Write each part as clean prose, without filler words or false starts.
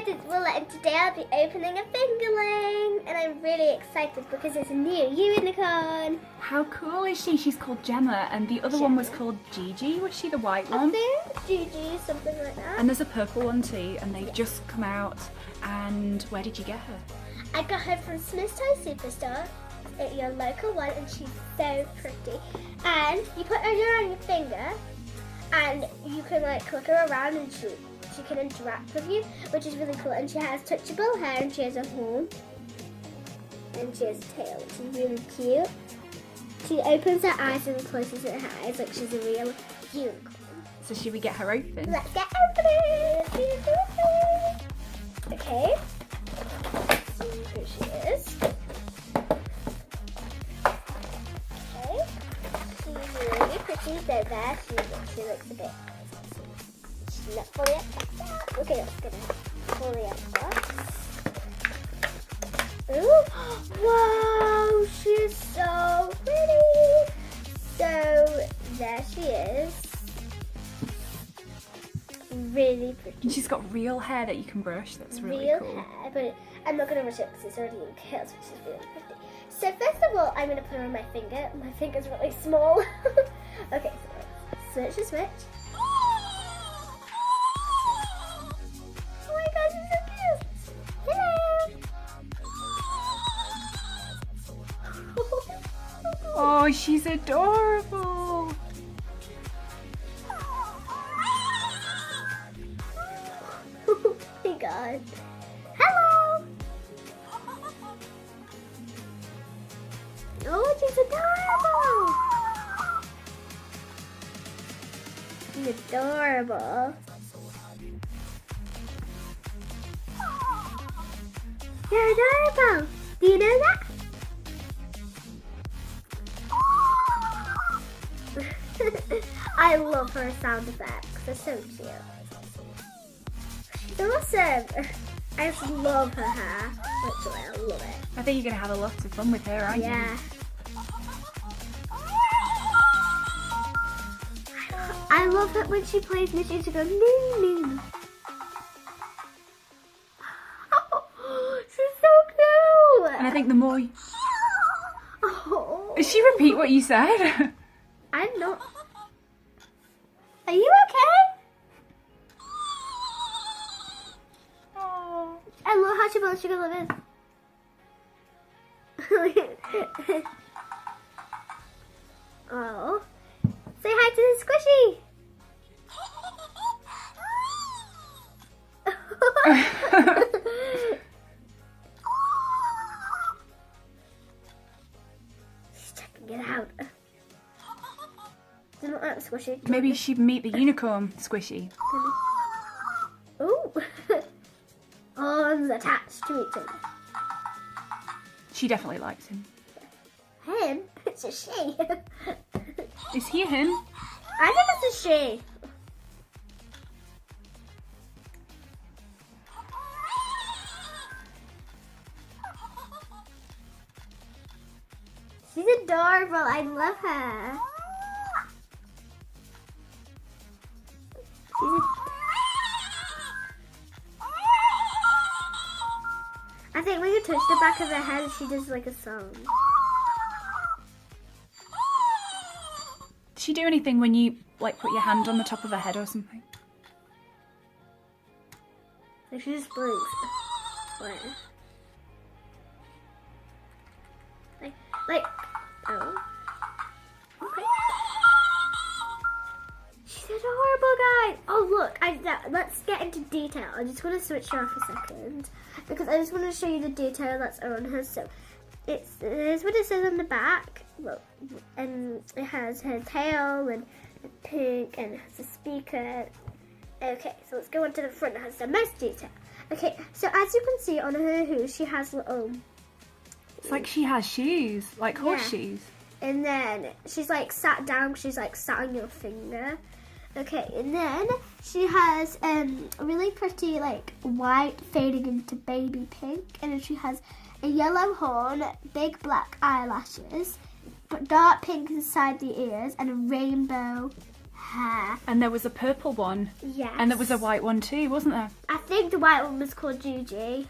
guys, it's Willa, and today I'll be opening a fingerling, and I'm really excited because it's a new unicorn. How cool is she? She's called Gemma, and the other one was called Gigi. Was she the white one? I think Gigi, something like that. And there's a purple one too, and they've just come out. And where did you get her? I got her from Smith's Toy Superstore at your local one, and she's so pretty. And you put her on your finger, and you can like click her around, and she can interact with you, which is really cool. And she has touchable hair, and she has a horn, and she has a tail, which is really cute. She opens her eyes and closes her eyes like she's a real unicorn. So should we get her open? Let's get opening. Okay. So here she is. Okay. She's really pretty. So there she looks a bit. She's not fully up. Okay, let's get her fully unbox. Ooh! Wow, she's so pretty. So there she is. Really pretty. And she's got real hair that you can brush. That's really real cool. hair, but I'm not going to brush it because it's already in curls, which is really pretty. So first of all, I'm going to put her on my finger. My finger's really small. Okay, so let's switch the switch. Oh my gosh, she's so cute. Hello. Oh, she's adorable. Oh my god. Hello. Oh, she's adorable. She's adorable. You're adorable. Do you know that? I love her sound effects. They're so cute. She's awesome. I just love her hair. Literally, I love it. I think you're going to have a lot of fun with her, aren't you? Yeah. I love it when she plays music. She goes, ning, ning. Oh, she's so cute. And I think the more... Oh. Did she repeat what you said? I'm not. Are you okay? Oh. I love how she blows sugar like this. Oh. Say hi to the squishy. She's checking it out. Doesn't look like squishy. Maybe she'd meet the unicorn squishy. Ooh. Arms attached to each other. She definitely likes him. Him? It's a she. Is he him? I think it's a she. She's adorable. I love her. I think when you touch the back of her head, she does like a song. Does she do anything when you like put your hand on the top of her head or something? Like she just blinks. Like, oh. Okay. She's adorable, guys. Oh, look. Let's get into detail. I just want to switch her off a second because I just want to show you the detail that's on her. So, here's what it says on the back. Look, and it has her tail and pink and it has a speaker. Okay, so let's go on to the front. It has the most detail. Okay, so as you can see on her hooves, she has little... It's like she has shoes, like horseshoes. And then she's like sat down, she's like sat on your finger. Okay, and then she has a really pretty like white fading into baby pink. And then she has a yellow horn, big black eyelashes, but dark pink inside the ears, and a rainbow hair. And there was a purple one. Yes. And there was a white one too, wasn't there? I think the white one was called Gigi.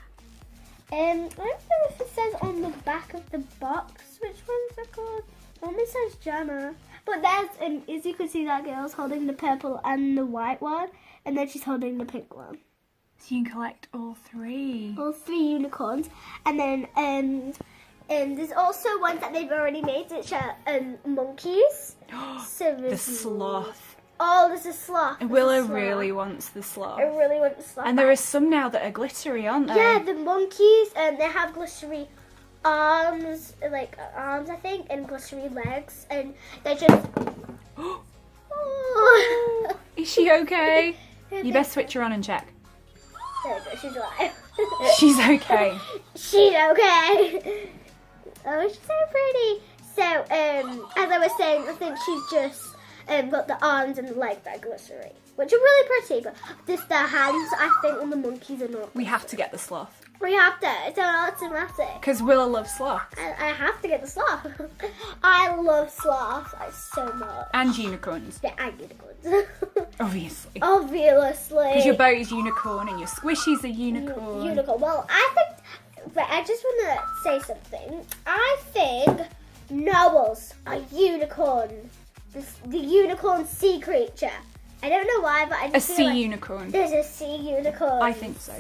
I don't know if it says on the back of the box which ones are called. It only says Gemma. But there's, as you can see, that girl's holding the purple and the white one, and then she's holding the pink one. So you can collect all three. All 3 unicorns. And then there's also ones that they've already made, which are monkeys. So The sloth. Oh, there's a sloth. Willa really wants the sloth. I really want the sloth. And there are some now that are glittery, aren't there? Yeah, the monkeys, they have glittery arms, I think, and glittery legs, and they're just... Oh. Is she okay? You best switch her on and check. There we go, she's alive. She's okay. She's okay. Oh, she's so pretty. So, as I was saying, I think she's just got the arms and the legs that are glittery, which are really pretty, but just the hands, I think, on the monkeys are not. We have to get the sloth. We have to. It's an automatic. Because Willa loves sloths. I have to get the sloth. I love sloths so much. And unicorns. Yeah, and unicorns. Obviously. Obviously. Because your boat is unicorn and your squishy's a unicorn. Unicorn. Well, I just want to say something. I think narwhals are unicorn. The unicorn sea creature. I don't know why, but I just A feel sea unicorn. There's a sea unicorn. I think so.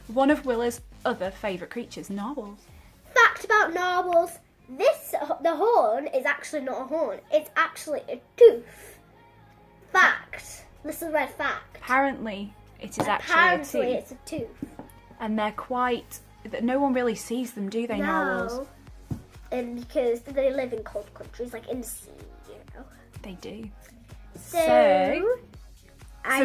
One of Willa's other favourite creatures, narwhals. Fact about narwhals. The horn is actually not a horn. It's actually a tooth. Fact. This is my fact. Apparently, it is actually Apparently, a it's a tooth. And they're quite... No one really sees them, do they, narwhals? And because they live in cold countries, like in the sea, you know. They do. So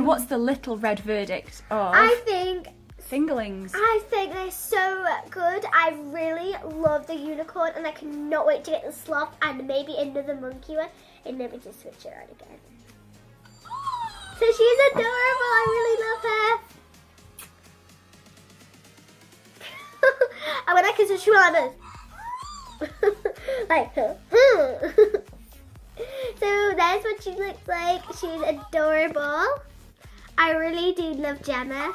what's the little red verdict of I think fingerlings? I think they're so good. I really love the unicorn, and I cannot wait to get the sloth and maybe another monkey one, and then we can switch it on again. So she's adorable. I really love her. And when I kiss her, she will have like her. So that's what she looks like. She's adorable. I really do love Gemma.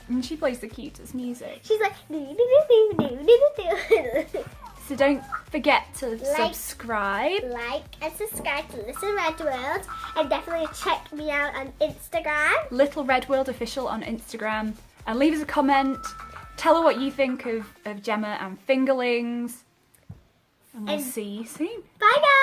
And she plays the cutest music. She's like, do, do, do, do, do, do. So don't forget to subscribe. Like and subscribe to Little Red World. And definitely check me out on Instagram. Little Red World Official on Instagram. And leave us a comment. Tell her what you think of Gemma and fingerlings. And we'll see you soon. Bye guys.